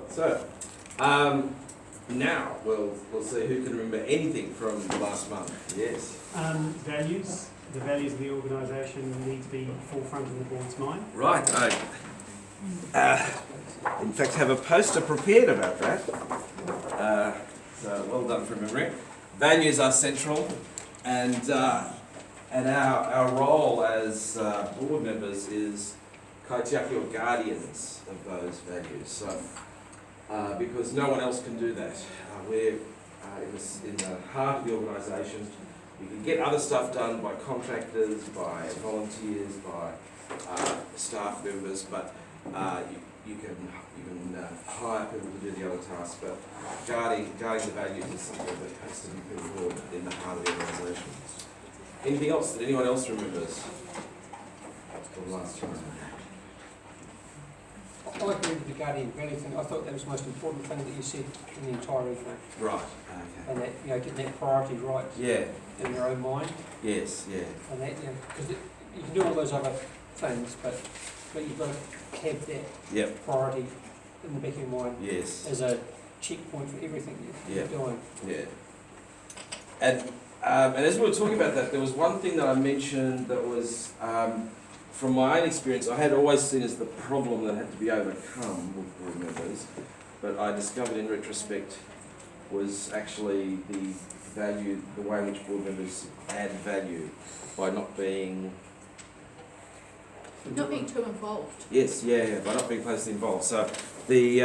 So, now we'll see who can remember anything from last month. Yes. Values. The values of the organisation need to be forefront in the board's mind. Right. In fact, have a poster prepared about that. So well done for remembering. Values are central, and our role as board members is kaitiaki or guardians of those values. So, because no one else can do that. We're in the heart of the organisation. You can get other stuff done by contractors, by volunteers, by staff members, but you can hire people to do the other tasks. But guarding the values is something that has to be put forward in the heart of the organisation. Anything else that anyone else remembers from last time? I agree with the guardian value thing. I thought that was the most important thing that you said in the entire evening. Right. Okay. And that, getting that priority right. Yeah. In your own mind. Yes. Yeah. And that, because you can do all those other things, but you've got to have that priority in the back of your mind. Yes. As a checkpoint for everything you're doing. Yeah. And as we were talking about that, there was one thing that I mentioned that was, from my own experience, I had always seen as the problem that had to be overcome with board members, but I discovered in retrospect was actually the way in which board members add value by not being too involved. Yes, by not being closely involved. So the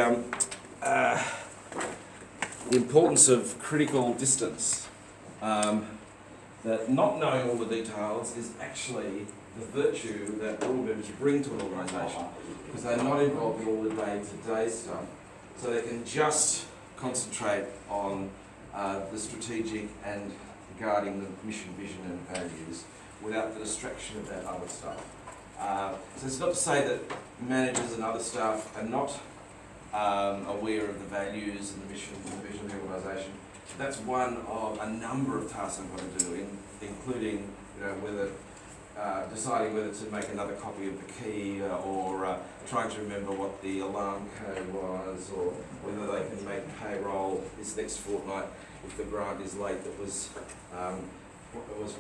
importance of critical distance, that not knowing all the details is actually the virtue that board members bring to an organisation, because they're not involved in all the day-to-day stuff, so they can just concentrate on the strategic and guarding the mission, vision and values without the distraction of that other stuff. So it's not to say that managers and other staff are not aware of the values and the mission and the vision of the organisation. That's one of a number of tasks I'm going to do, including whether deciding whether to make another copy of the key or trying to remember what the alarm code was, or whether they can make payroll this next fortnight if the grant is late that was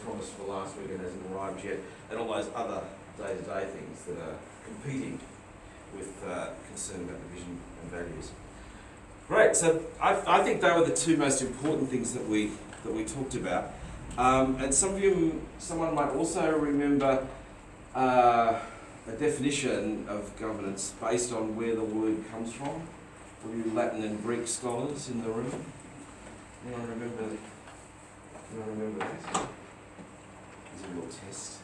promised for last week and hasn't arrived yet, and all those other day-to-day things that are competing with concern about the vision and values. Great, so I think they were the two most important things that we talked about. And someone might also remember a definition of governance based on where the word comes from. All you Latin and Greek scholars in the room? Anyone remember that? It's a little test.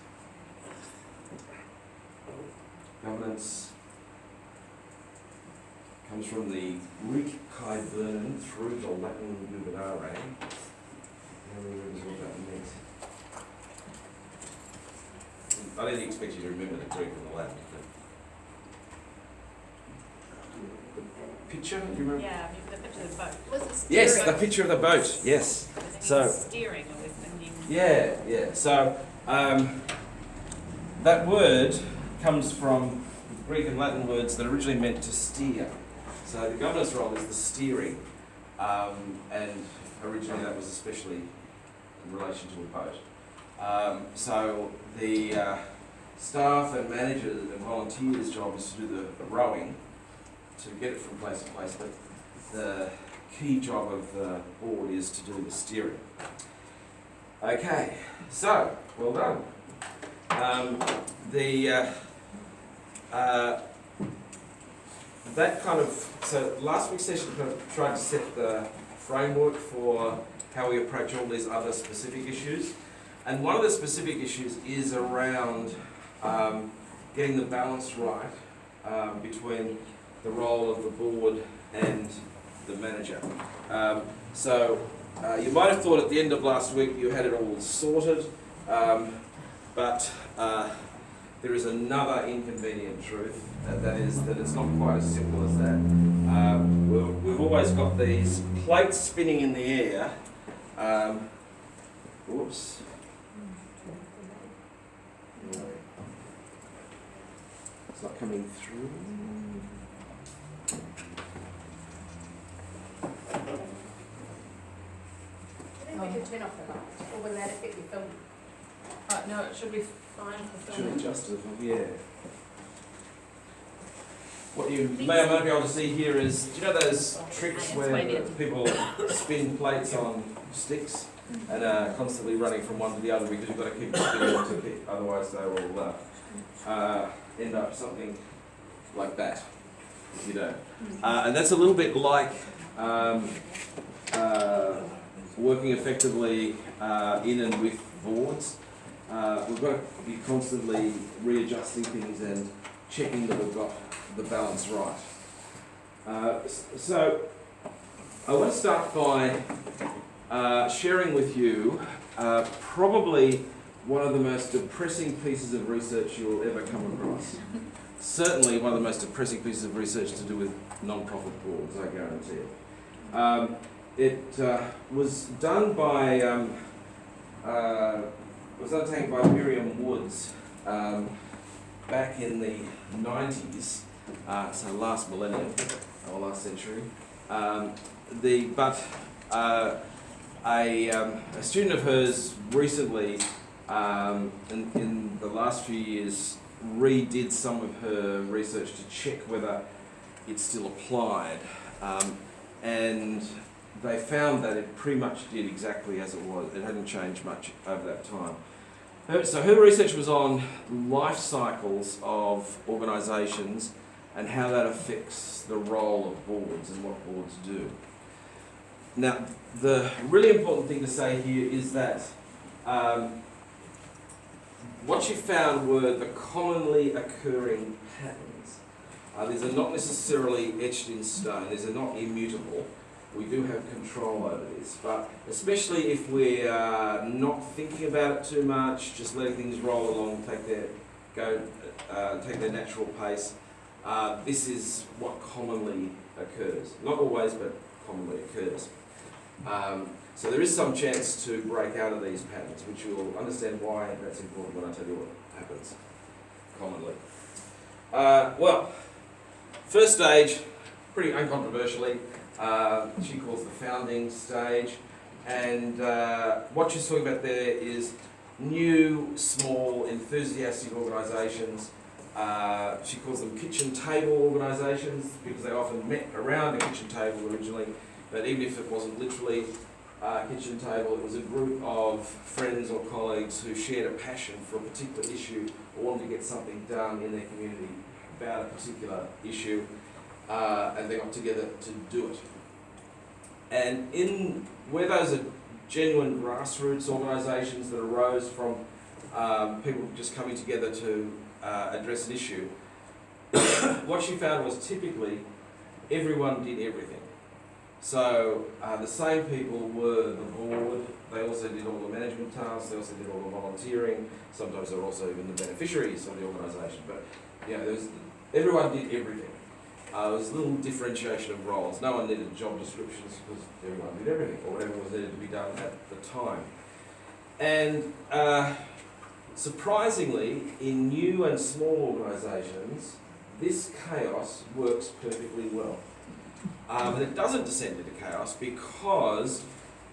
Governance comes from the Greek kai burn through the Latin gubernare. Anyone remembers what that meant? I didn't expect you to remember the Greek and the Latin. The picture, do you remember? Yeah, the picture of the boat. Was it steering? Yes, the picture of the boat, yes. So steering, I was thinking. Yeah. So that word comes from Greek and Latin words that originally meant to steer. So the governance role is the steering, and originally that was especially in relation to a boat. So the staff and managers and volunteers' job is to do the rowing, to get it from place to place, but the key job of the board is to do the steering. Okay, so, well done. So last week's session kind of tried to set the framework for how we approach all these other specific issues. And one of the specific issues is around getting the balance right between the role of the board and the manager. So you might have thought at the end of last week you had it all sorted, but there is another inconvenient truth, that is that it's not quite as simple as that. We've always got these plates spinning in the air. Whoops. It's not coming through. turn off the light, or will that affect your film? Right, no, it should be fine for Should filming. adjust it, yeah. What you may or may not be able to see here is, do you know those tricks It's where way down. people spin plates on sticks and are constantly running from one to the other because you've got to keep spinning to keep, otherwise they will end up something like that, if you don't. And that's a little bit like working effectively in and with boards. We've got to be constantly readjusting things and checking that we've got the balance right. So I want to start by sharing with you probably one of the most depressing pieces of research you'll ever come across. Certainly one of the most depressing pieces of research to do with non-profit boards, I guarantee it. It was done by, was undertaken by Miriam Woods back in the 90s, so last millennium, or last century. A student of hers recently, in the last few years, redid some of her research to check whether it still applied. And they found that it pretty much did exactly as it was. It hadn't changed much over that time. So her research was on life cycles of organisations and how that affects the role of boards and what boards do. Now, the really important thing to say here is that what she found were the commonly occurring patterns. These are not necessarily etched in stone, these are not immutable. We do have control over this, but especially if we're not thinking about it too much, just letting things roll along, take their natural pace, this is what commonly occurs. Not always, but commonly occurs. So there is some chance to break out of these patterns, which you'll understand why that's important when I tell you what happens commonly. Well, first stage, pretty uncontroversially, she calls the founding stage, and what she's talking about there is new, small, enthusiastic organisations. She calls them kitchen table organisations because they often met around a kitchen table originally, but even if it wasn't literally a kitchen table, it was a group of friends or colleagues who shared a passion for a particular issue or wanted to get something done in their community about a particular issue. And they got together to do it. And where those are genuine grassroots organisations that arose from people just coming together to address an issue, what she found was typically everyone did everything. So the same people were the board, they also did all the management tasks, they also did all the volunteering, sometimes they were also even the beneficiaries of the organisation, but everyone did everything. There was a little differentiation of roles. No one needed job descriptions because everyone did everything, or whatever was needed to be done at the time. And surprisingly, in new and small organisations, this chaos works perfectly well. And it doesn't descend into chaos because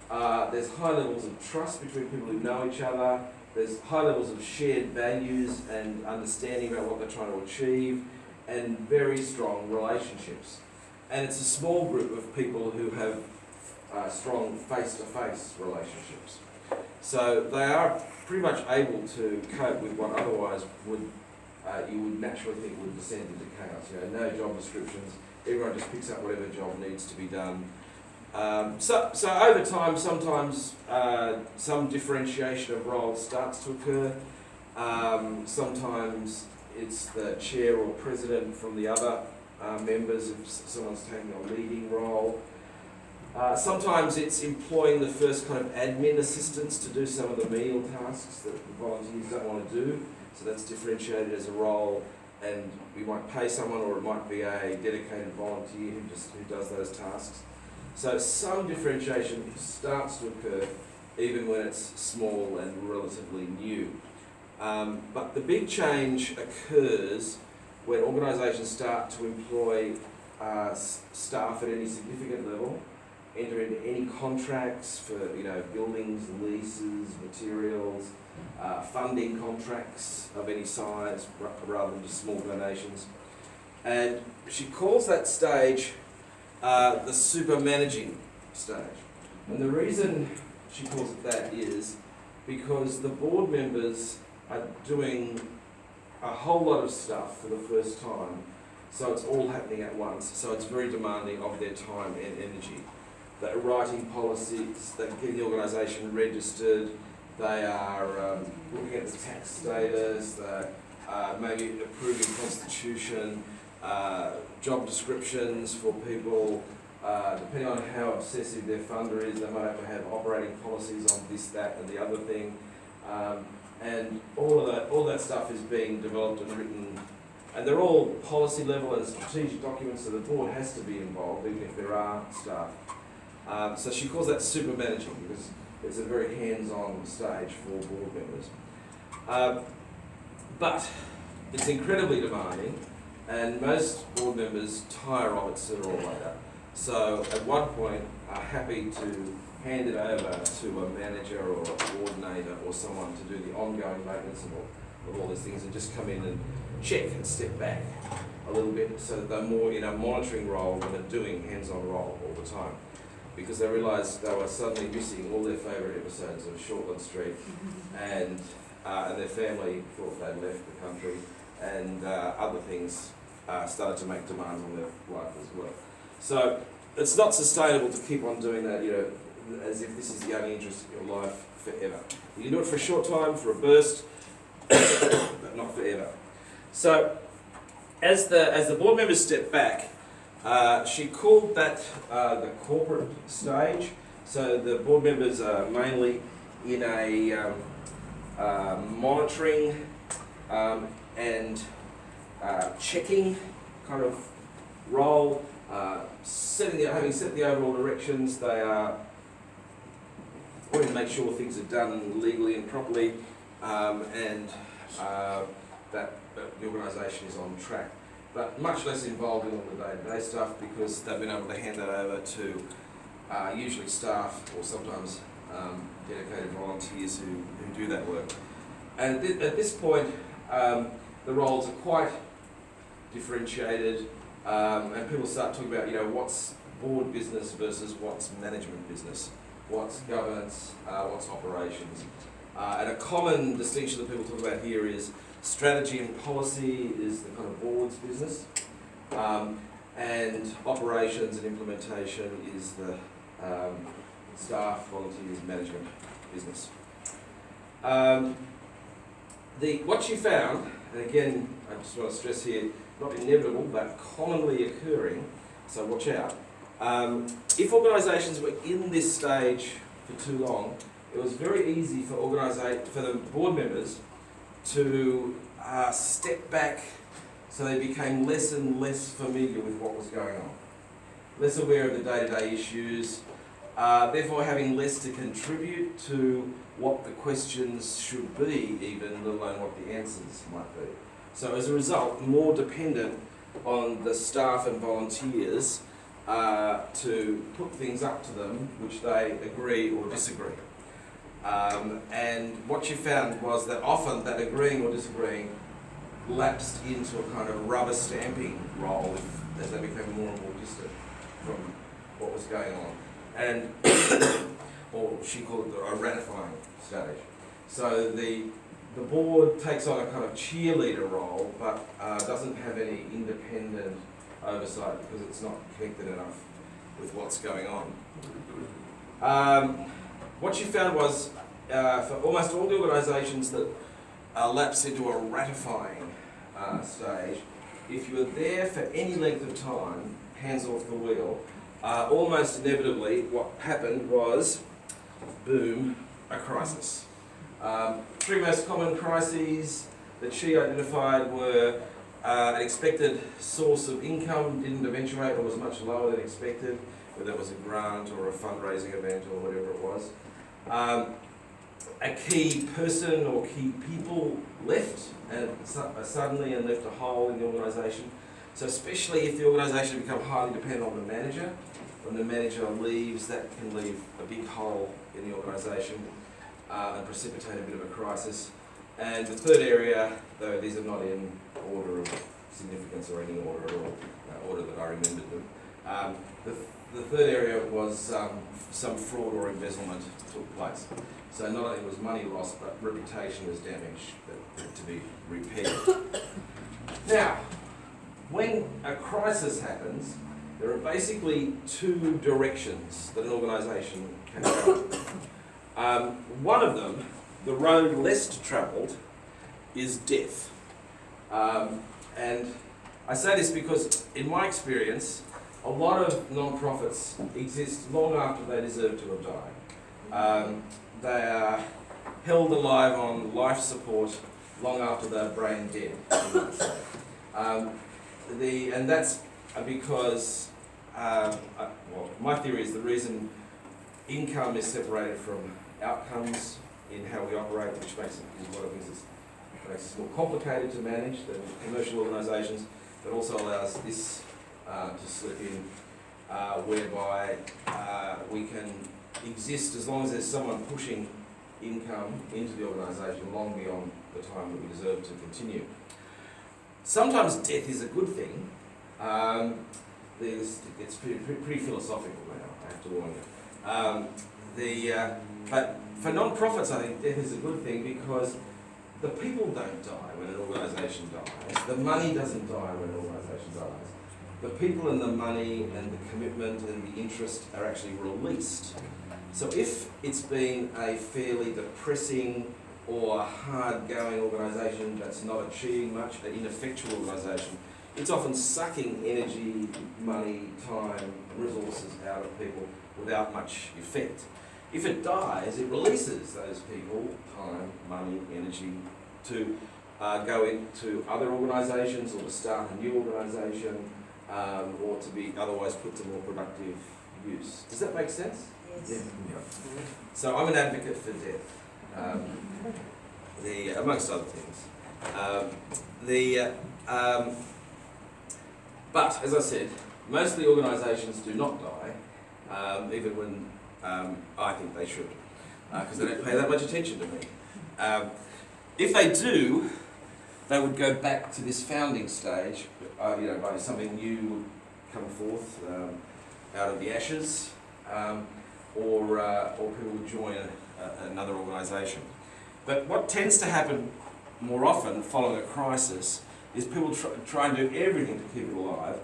there's high levels of trust between people who know each other, there's high levels of shared values and understanding about what they're trying to achieve, and very strong relationships. And it's a small group of people who have strong face-to-face relationships. So they are pretty much able to cope with what otherwise you would naturally think would descend into chaos. No job descriptions, everyone just picks up whatever job needs to be done. So over time, sometimes some differentiation of roles starts to occur. Sometimes it's the chair or president from the other members if someone's taking a leading role. Sometimes it's employing the first kind of admin assistants to do some of the menial tasks that the volunteers don't want to do. So that's differentiated as a role, and we might pay someone, or it might be a dedicated volunteer who does those tasks. So some differentiation starts to occur even when it's small and relatively new. But the big change occurs when organisations start to employ staff at any significant level, enter into any contracts for, buildings, leases, materials, funding contracts of any size, rather than just small donations. And she calls that stage the super managing stage. And the reason she calls it that is because the board members are doing a whole lot of stuff for the first time, so it's all happening at once, so it's very demanding of their time and energy. They're writing policies, they're getting the organisation registered, they are looking at the tax status, they're maybe approving constitution, job descriptions for people, depending on how obsessive their funder is, they might have to have operating policies on this, that and the other thing. And all that stuff is being developed and written, and they're all policy level and strategic documents, so the board has to be involved, even if there are staff. So she calls that super managing because it's a very hands-on stage for board members. But it's incredibly demanding, and most board members tire of it sooner or later. So at one point are happy to hand it over to a manager or a coordinator or someone to do the ongoing maintenance of all these things, and just come in and check and step back a little bit so that they're more in a monitoring role than a doing hands-on role all the time. Because they realised they were suddenly missing all their favourite episodes of Shortland Street, and their family thought they'd left the country, and other things started to make demands on their life as well. So it's not sustainable to keep on doing that, as if this is the only interest in your life forever. You can do it for a short time, for a burst, but not forever. So as the board members step back, she called that the corporate stage. So the board members are mainly in a monitoring and checking kind of role, having set the overall directions. They are wanting to make sure things are done legally and properly, and that the organisation is on track. But much less involved in all the day-to-day stuff because they've been able to hand that over to usually staff or sometimes dedicated volunteers who do that work. And at this point, the roles are quite differentiated, and people start talking about, what's board business versus what's management business, what's governance, what's operations. And a common distinction that people talk about here is strategy and policy is the kind of board's business, and operations and implementation is the staff, volunteers, management business. What you found, and again, I just want to stress here, not inevitable, but commonly occurring, so watch out. If organisations were in this stage for too long, it was very easy for the board members to step back, so they became less and less familiar with what was going on, less aware of the day-to-day issues, therefore having less to contribute to what the questions should be, even let alone what the answers might be. So as a result, more dependent on the staff and volunteers to put things up to them which they agree or disagree. And what you found was that often that agreeing or disagreeing lapsed into a kind of rubber stamping role as they became more and more distant from what was going on. And, or she called it a ratifying stage. So the board takes on a kind of cheerleader role, but doesn't have any independent oversight because it's not connected enough with what's going on. What you found was, for almost all the organisations that lapse into a ratifying stage, if you were there for any length of time, hands off the wheel, almost inevitably what happened was, boom, a crisis. Three most common crises that she identified were an expected source of income didn't eventuate or was much lower than expected, whether it was a grant or a fundraising event or whatever it was. A key person or key people left suddenly and left a hole in the organisation. So especially if the organisation had become highly dependent on the manager, when the manager leaves, that can leave a big hole in the organisation and precipitate a bit of a crisis. And the third area, though these are not in order of significance or any order at all, order that I remembered them, the third area was some fraud or embezzlement took place. So not only was money lost, but reputation was damaged that had to be repaired. Now, when a crisis happens, there are basically two directions that an organisation can go. One of them, the road less travelled, is death. And I say this because, in my experience, a lot of non-profits exist long after they deserve to have died. They are held alive on life support long after they're brain dead, you might say. And that's because, well, my theory is the reason income is separated from outcomes in how we operate, which makes it, a lot of things, makes it more complicated to manage than commercial organisations, but also allows this to slip in, whereby we can exist as long as there's someone pushing income into the organisation long beyond the time that we deserve to continue. Sometimes death is a good thing. It's pretty philosophical now, I have to warn you. But for non-profits, I think death is a good thing because the people don't die when an organisation dies. The money doesn't die when an organisation dies. The people and the money and the commitment and the interest are actually released. So if it's been a fairly depressing or hard-going organisation that's not achieving much, an ineffectual organisation, it's often sucking energy, money, time, resources out of people without much effect. If it dies, it releases those people, time, money, energy, to go into other organisations or to start a new organisation, or to be otherwise put to more productive use. Does that make sense? Yes. Yeah. So I'm an advocate for death, amongst other things. But as I said, most of the organisations do not die, even when I think they should, because they don't pay that much attention to me. If they do, they would go back to this founding stage, by something new would come forth out of the ashes, or people would join another organisation. But what tends to happen more often following a crisis is people try and do everything to keep it alive,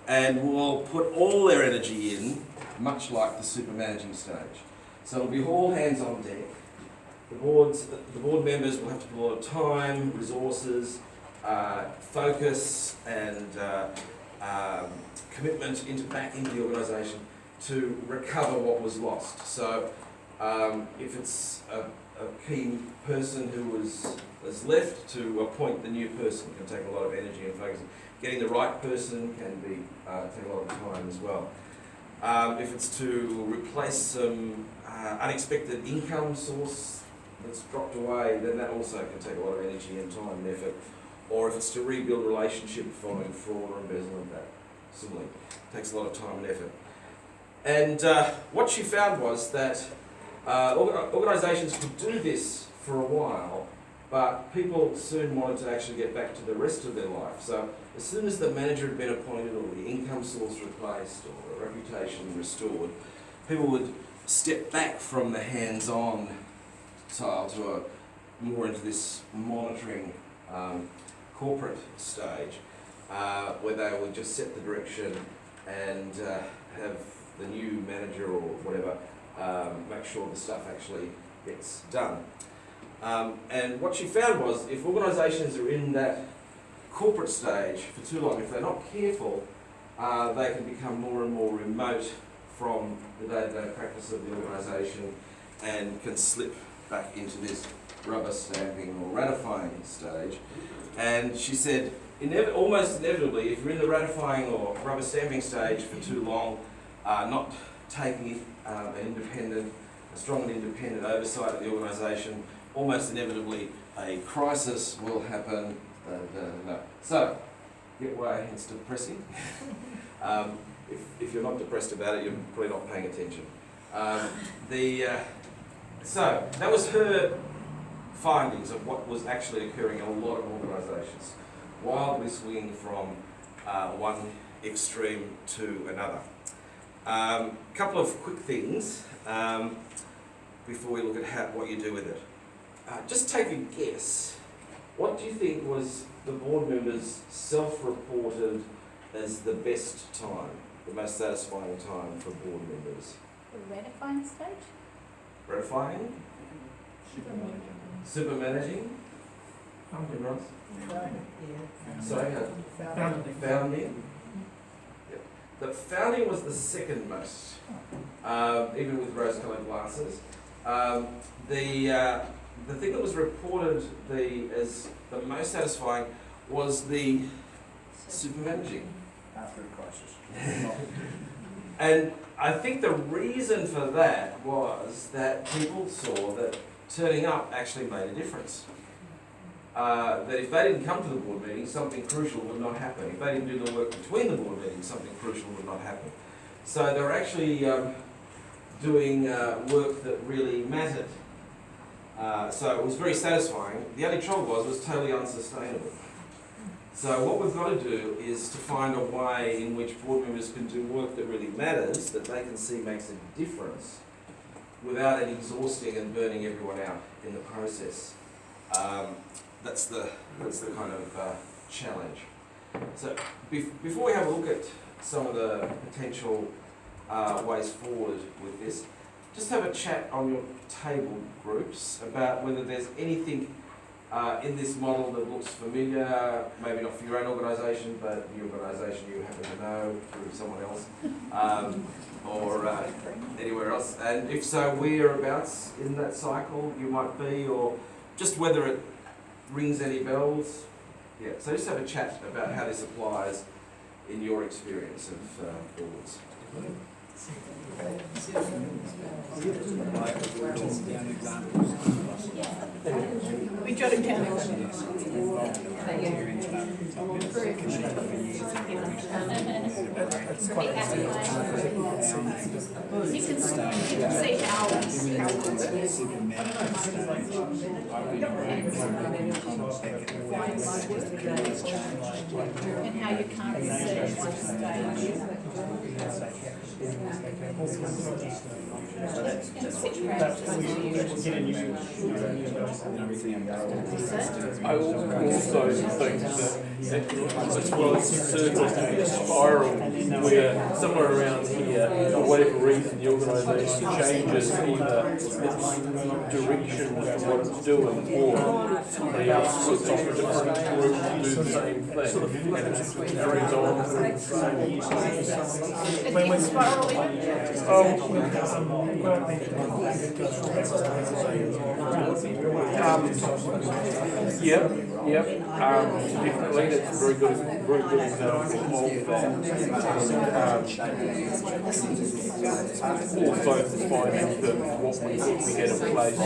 and will put all their energy in, much like the super managing stage. So it'll be all hands on deck. The board members will have to put a lot of time, resources, focus, and commitment back into the organisation to recover what was lost. So if it's a key person who is left, to appoint the new person can take a lot of energy and focus. Getting the right person can take a lot of time as well. If it's to replace some unexpected income source that's dropped away, then that also can take a lot of energy and time and effort. Or if it's to rebuild a relationship following fraud or embezzlement, that similarly takes a lot of time and effort. And what she found was that organisations could do this for a while, but people soon wanted to actually get back to the rest of their life. So as soon as the manager had been appointed or the income source replaced or the reputation restored, people would step back from the hands-on style to more into this monitoring corporate stage, where they would just set the direction and have the new manager or whatever make sure the stuff actually gets done. And what she found was, if organisations are in that corporate stage for too long, if they're not careful, they can become more and more remote from the day-to-day practice of the organisation and can slip back into this rubber stamping or ratifying stage. And she said, almost inevitably, if you're in the ratifying or rubber stamping stage for too long, not taking a strong and independent oversight of the organisation, almost inevitably a crisis will happen. So, get why it's depressing. if you're not depressed about it, you're probably not paying attention. So that was her findings of what was actually occurring in a lot of organisations, wildly swinging from one extreme to another. Couple of quick things before we look at what you do with it. Just take a guess. What do you think was the board members self-reported as the best time, the most satisfying time for board members? The ratifying stage? Ratifying? Super managing? Anyone else? Sorry, founding? Yep. The founding was the second most, even with rose-coloured glasses. The thing that was reported as the most satisfying was the super managing. After the crisis. And I think the reason for that was that people saw that turning up actually made a difference. That if they didn't come to the board meeting, something crucial would not happen. If they didn't do the work between the board meetings, something crucial would not happen. So they were actually doing work that really mattered. So it was very satisfying. The only trouble was it was totally unsustainable. So what we've got to do is to find a way in which board members can do work that really matters, that they can see makes a difference, without it exhausting and burning everyone out in the process. That's the kind of challenge. So before we have a look at some of the potential ways forward with this, just have a chat on your table groups about whether there's anything in this model that looks familiar, maybe not for your own organisation, but the organisation you happen to know through someone else, or anywhere else. And if so, whereabouts in that cycle you might be, or just whether it rings any bells. Yeah, so just have a chat about how this applies in your experience of boards. We jotted down. You can see how and how you can't see at one stage. I also think that as well as circles spiral where somewhere around here, for whatever reason, the organisation changes either its direction from what it's doing, or somebody else puts off a different group to do the same thing, and it carries on. It's spiraling. Yep. Definitely, that's a very good example of that. Also, finding that what we had in place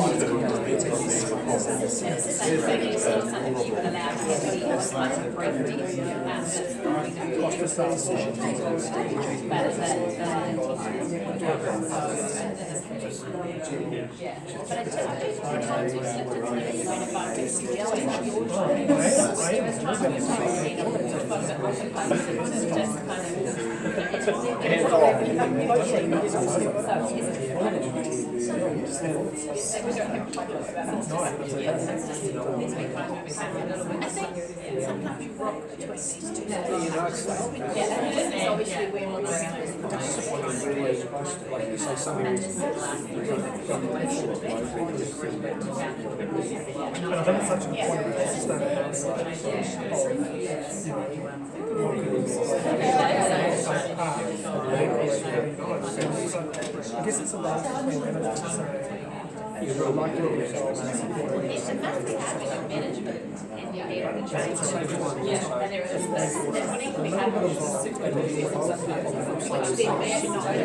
Sometimes you rock between these two. Obviously we're I guess it's a lot it's a massive aspect of management and you're able to change. And there is this, and what equally happens which then may not be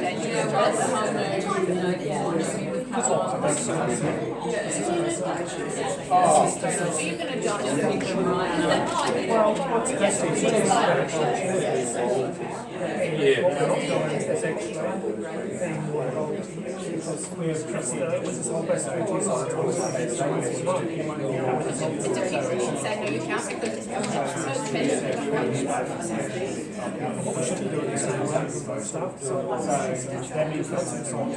dangerous. So you're gonna jot it down. It's okay for you to say no, you can't, because it's so What we should be doing is stuff, so that means that's on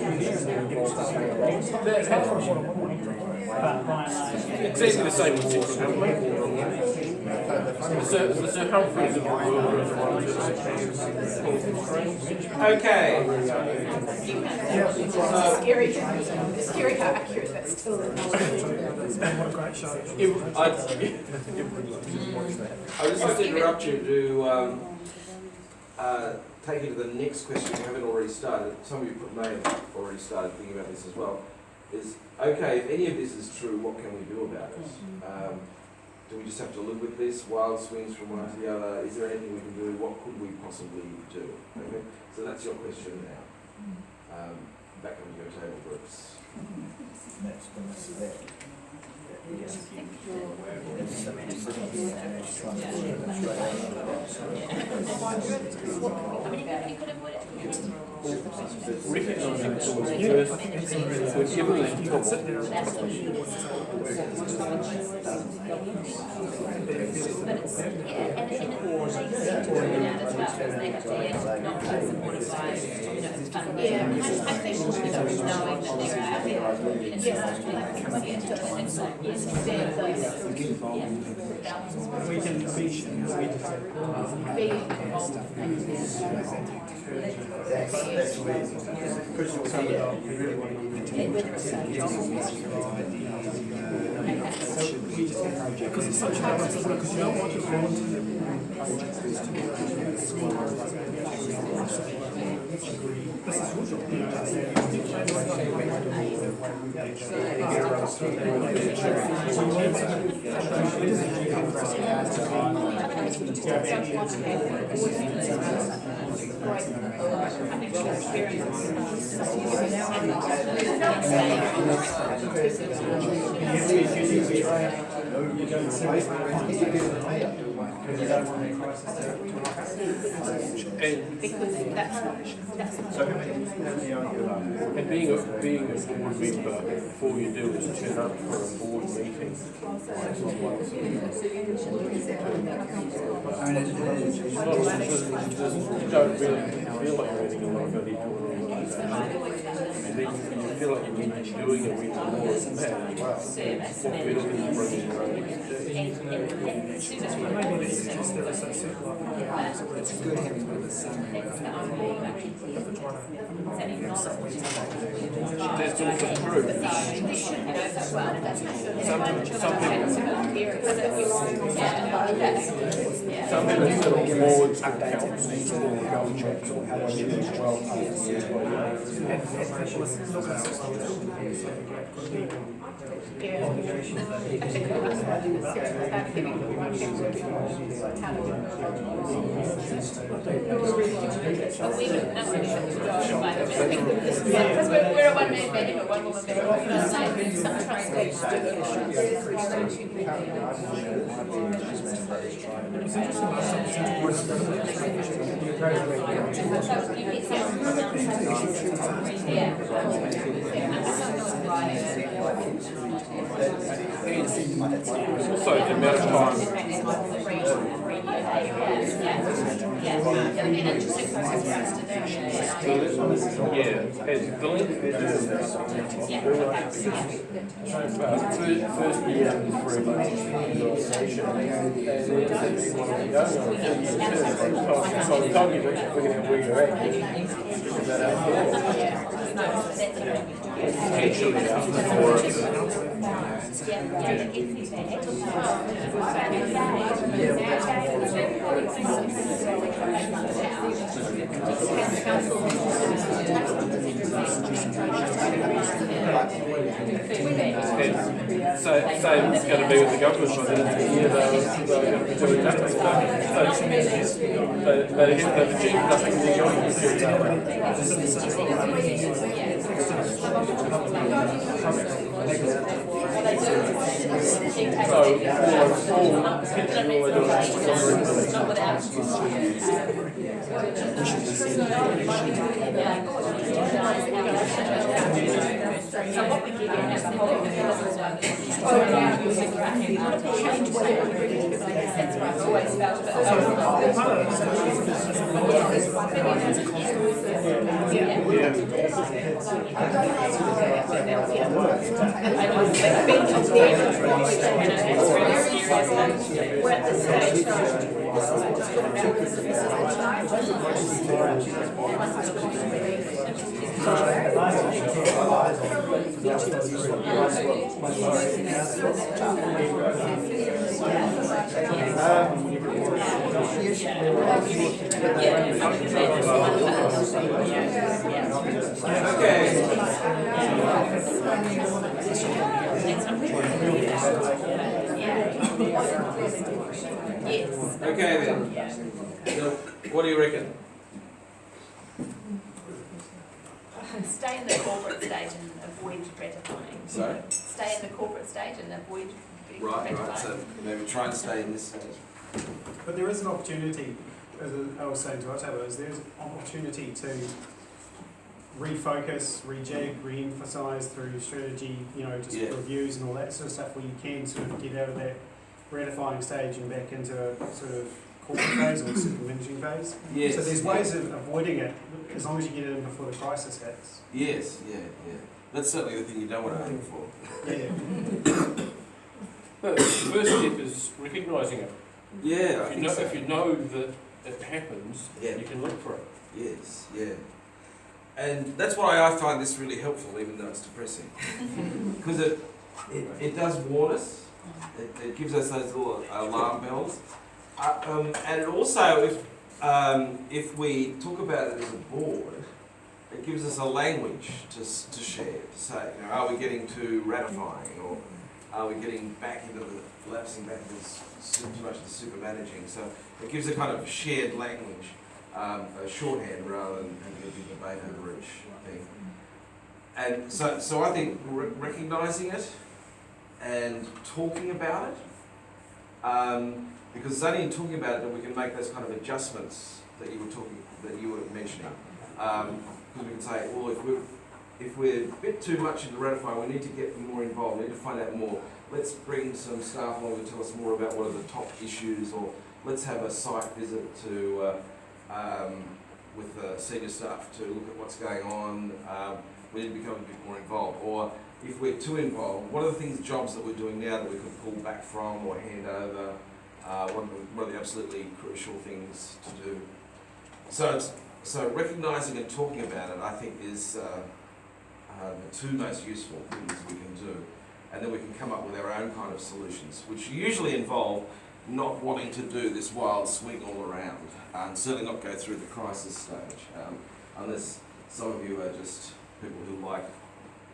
Exactly the same with central government. The circumference of the world is Okay. scary how accurate that still is. what a great show. I'll just have to interrupt you to take you to the next question. You haven't already started. Some of you may have already started thinking about this as well. Is, okay, if any of this is true, what can we do about it? Do we just have to live with this? Wild swings from one to the other? Is there anything we can do? What could we possibly do? Okay, so that's your question now. Back on your table groups. recognising it's always the first, we're given that topic. We can because it's such a balance, isn't it? Because you don't want to And being a board member, before you do is turn up for a board meeting. You don't really feel like you're anything like I need to organise. And then you feel like you need to be doing it with more than that as well. What better than bringing your own expertise? It's good having with the same. That's also true. Some people sit on boards and councils or go-checks or how much it is well because we're a one-man band, a one-woman band. Some trustees do it. Also, the amount of time. Yeah, as the length of first year is very much organisation, and then so the time you're figuring out where you're at, figure that out potentially after 4 Yeah. And same it's going to be with the government by the end of the year, they're going to be doing nothing. But again, they've achieved nothing in the government So what we give you as the whole change whatever we bring into the sense where I've always felt we're at the stage Okay then. So, what do you reckon? stay in the corporate stage and avoid ratifying. Sorry? Stay in the corporate stage and avoid Right, ratifying. right. So maybe try and stay in this stage. But there is an opportunity, as I was saying to our tablers, there's an opportunity to refocus, rejig, re-emphasise through strategy, just reviews and all that sort of stuff, where you can sort of get out of that ratifying stage and back into a sort of corporate phase or super managing phase. Yes. So there's ways of avoiding it as long as you get it in before the crisis hits. Yes, yeah. That's certainly the thing you don't want to aim for. Yeah. But the first step is recognising it. Yeah, If you know that it happens, you can look for it. Yes, yeah. And that's why I find this really helpful, even though it's depressing. Because it does warn us. It gives us those little alarm bells. And it also, if we talk about it as a board, it gives us a language to share, to say, are we getting to ratifying, or are we getting back into lapsing back into too much of the super managing? So it gives a kind of shared language, a shorthand rather than having a big debate over each thing. And so I think recognising it and talking about it, because it's only in talking about it that we can make those kind of adjustments that you were mentioning. Because we can say, well, if we're a bit too much into ratifying, we need to get more involved. We need to find out more. Let's bring some staff along to tell us more about what are the top issues, or let's have a site visit to with the senior staff to look at what's going on. We need to become a bit more involved. Or if we're too involved, what are the jobs that we're doing now that we could pull back from or hand over? What are the absolutely crucial things to do? So recognising and talking about it, I think, is the two most useful things we can do. And then we can come up with our own kind of solutions, which usually involve not wanting to do this wild swing all around, and certainly not go through the crisis stage, unless some of you are just people who like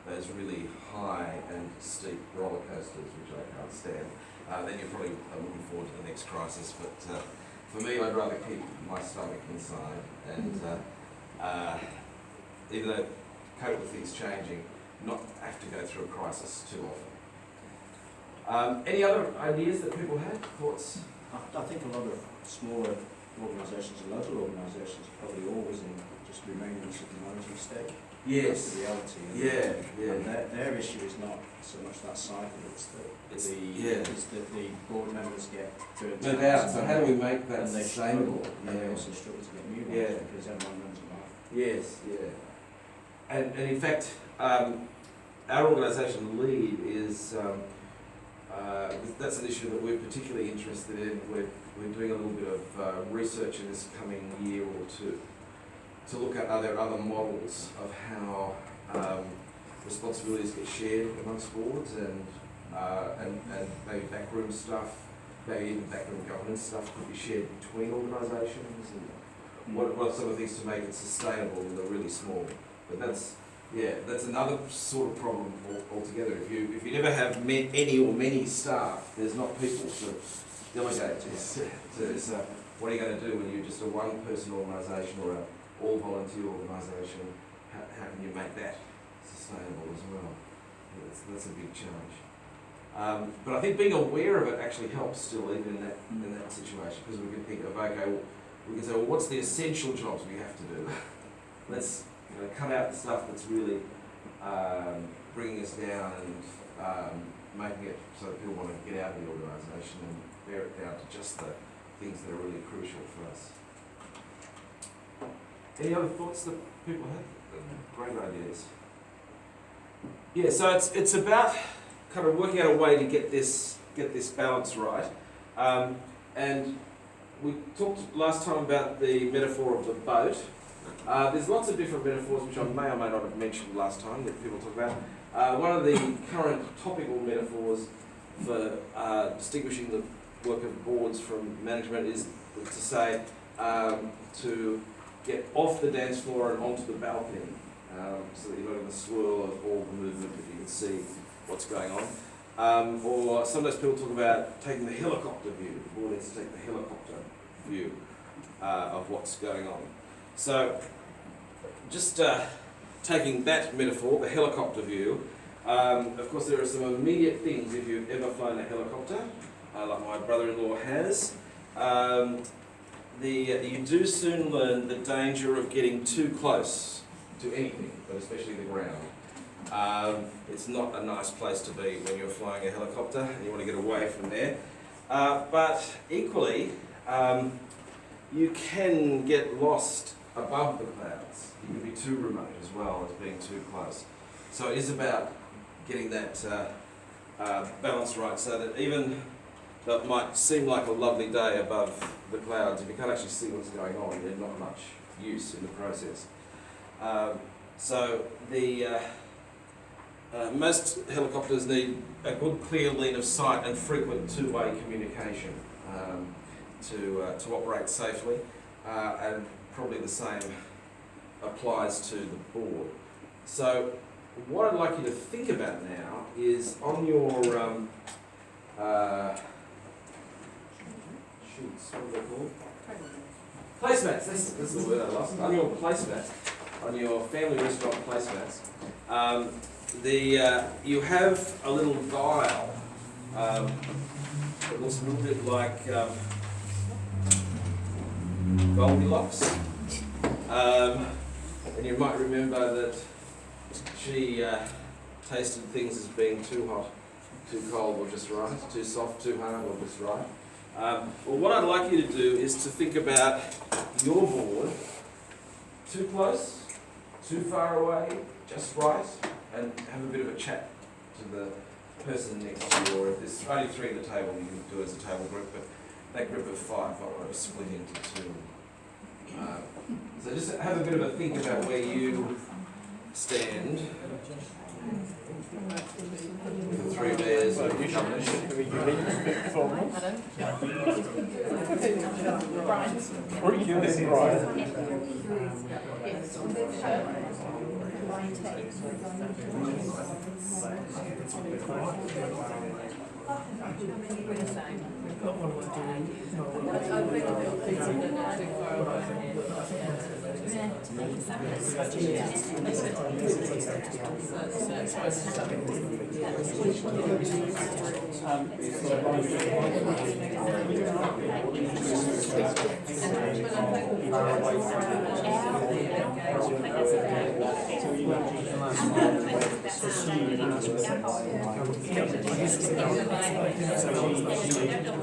those really high and steep roller coasters, which I can't stand. Then you're probably looking forward to the next crisis. But for me, I'd rather keep my stomach inside and, even though cope with things changing, not have to go through a crisis too often. Any other ideas that people had? Thoughts? I think a lot of smaller organisations and local organisations are probably always in just remaining in the managing stage. Yes. That's the reality. And their issue is not so much that cycle, it's the board members get burnt out. So how do we make that and they sustainable? And they also struggle to get new ones because everyone runs them off. Yes, and in fact, our organisation lead is that's an issue that we're particularly interested in. We're doing a little bit of research in this coming year or two to look at other models of how responsibilities get shared amongst boards and maybe backroom stuff, maybe even backroom governance stuff could be shared between organisations, and what are some of the things to make it sustainable in the really small. But that's Yeah, that's another sort of problem altogether. If you never have any or many staff, there's not people to delegate to. So what are you going to do when you're just a one-person organisation or an all-volunteer organisation? How can you make that sustainable as well? That's a big challenge. But I think being aware of it actually helps still, even in that situation, because we can think of, okay, well, we can say, well, what's the essential jobs we have to do? Let's cut out the stuff that's really bringing us down and making it so that people want to get out of the organisation and bear it down to just the things that are really crucial for us. Any other thoughts that people have? Great ideas. Yeah, so it's about kind of working out a way to get this balance right. And we talked last time about the metaphor of the boat. There's lots of different metaphors which I may or may not have mentioned last time that people talk about. One of the current topical metaphors for distinguishing the work of boards from management is to say to get off the dance floor and onto the balcony, so that you're not in the swirl of all the movement, but you can see what's going on. Or sometimes people talk about taking the helicopter view. The board needs to take the helicopter view of what's going on. So, just taking that metaphor, the helicopter view, of course there are some immediate things if you've ever flown a helicopter, like my brother-in-law has. You do soon learn the danger of getting too close to anything, but especially the ground. It's not a nice place to be when you're flying a helicopter and you want to get away from there. But equally, you can get lost above the clouds. You can be too remote as well as being too close. So it is about getting that balance right, so that even though it might seem like a lovely day above the clouds, if you can't actually see what's going on, there's not much use in the process. So most helicopters need a good clear line of sight and frequent two-way communication to operate safely, and probably the same applies to the board. So what I'd like you to think about now is on your sheets, what are they called? Placemats, that's the word I lost. On your placemats, on your family restaurant placemats, you have a little dial that looks a little bit like Goldilocks. And you might remember that she tasted things as being too hot, too cold, or just right, too soft, too hard, or just right. Well, what I'd like you to do is to think about your board, too close, too far away, just right, and have a bit of a chat to the person next to you, or if there's only three at the table, you can do it as a table group, but that group of five I want to split into two. So just have a bit of a think about where you stand. With the three bears of governors. What are you doing, Brian?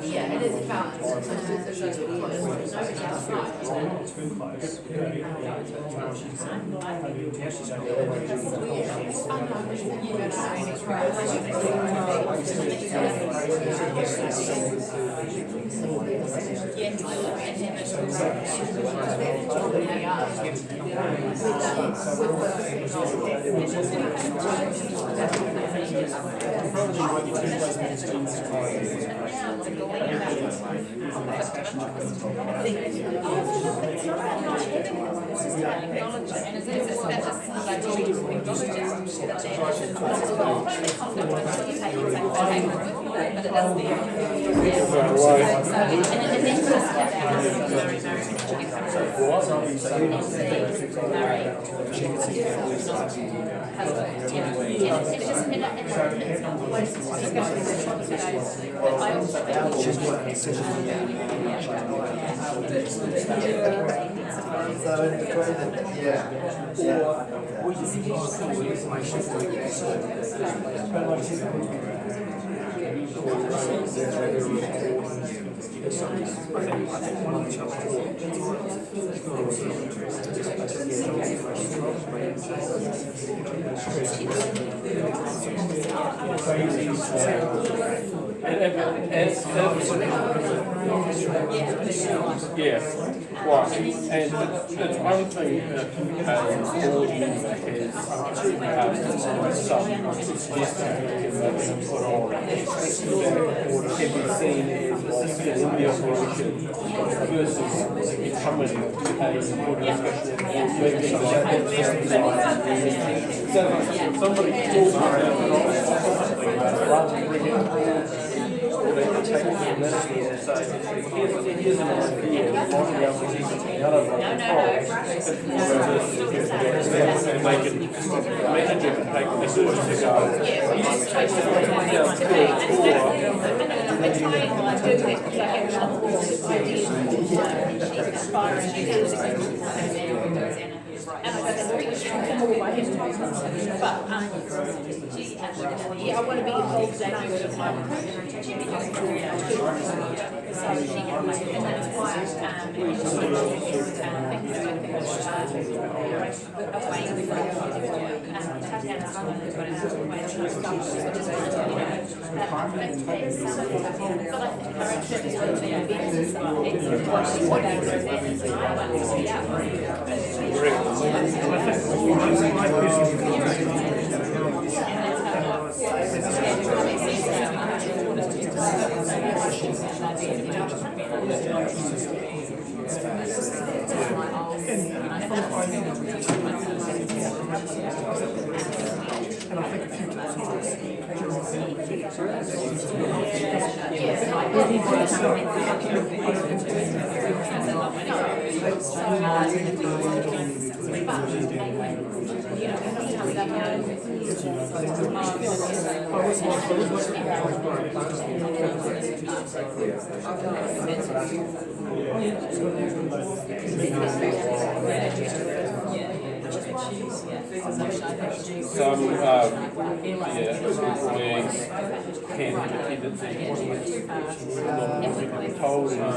Yeah, it is a balance. that's the area. Far away. And then just get Yeah, right. And it's one thing that board has some suggestions put on that can be seen as still in the operation versus becoming a board discussion. So somebody talks about rather than bring it or they can take it to the minister and say, here's an idea, we might be able to do something out of it. And make it message and take the decision to go. Yeah, I want to be involved in that. And that's why Some employees can be told in a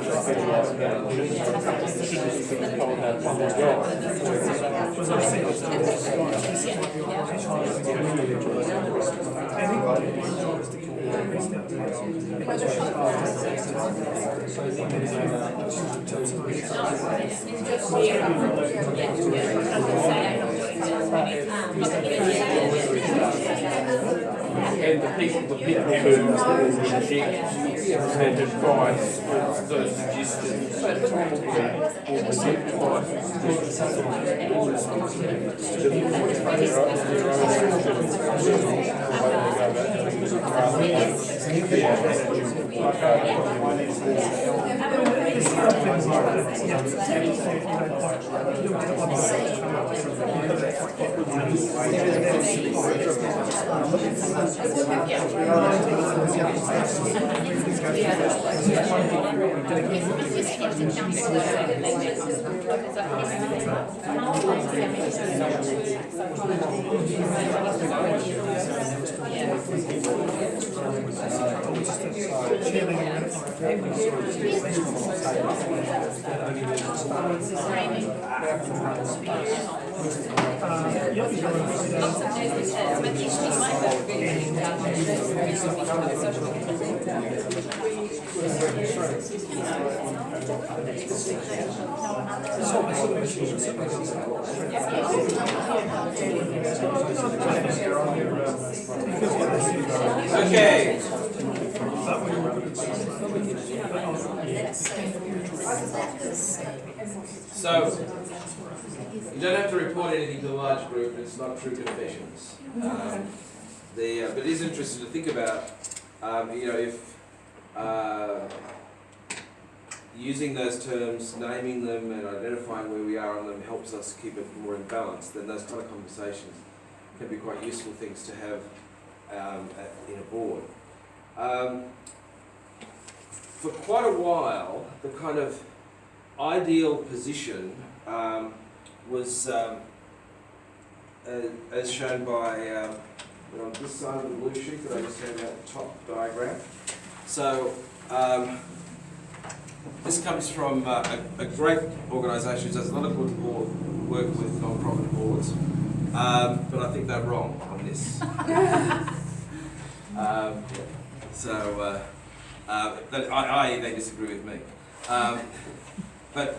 specialised manner, shouldn't be told how to do their job. And the people who reject and advice with those suggestions probably will reject advice Okay. So, you don't have to report anything to the large group, it's not true confessions. But it is interesting to think about you know, if using those terms, naming them and identifying where we are on them helps us keep it more in balance, then those kind of conversations can be quite useful things to have in a board. For quite a while, the kind of ideal position was, as shown by on this side of the blue sheet that I just had out the top diagram. So this comes from a great organisation that does a lot of good work with non-profit boards, but I think they're wrong on this. They disagree with me. But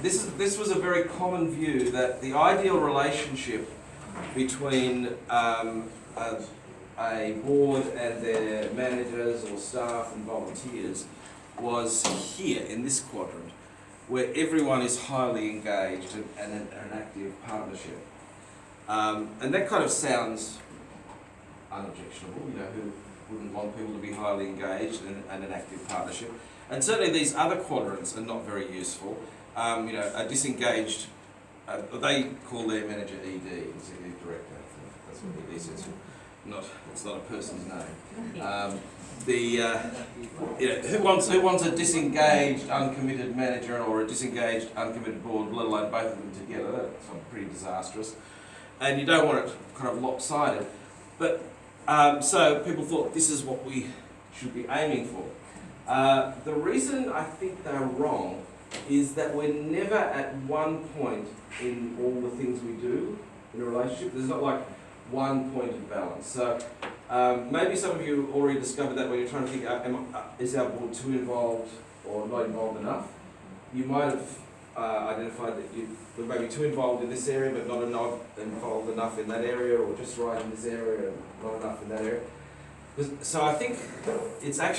this was a very common view that the ideal relationship between a board and their managers or staff and volunteers was here in this quadrant, where everyone is highly engaged and an active partnership. And that kind of sounds unobjectionable, you know, who wouldn't want people to be highly engaged and an active partnership. And certainly these other quadrants are not very useful. You know, a disengaged, they call their manager ED, Executive Director. That's what ED stands for. It's not a person's name. You know, who wants a disengaged, uncommitted manager or a disengaged, uncommitted board, let alone both of them together? That's pretty disastrous. And you don't want it kind of lopsided. But so people thought this is what we should be aiming for. The reason I think they're wrong is that we're never at one point in all the things we do in a relationship. There's not like one point of balance. So maybe some of you already discovered that when you're trying to think, is our board too involved or not involved enough? You might have identified that you were maybe too involved in this area but not involved enough in that area, or just right in this area and not enough in that area. So I think it's actually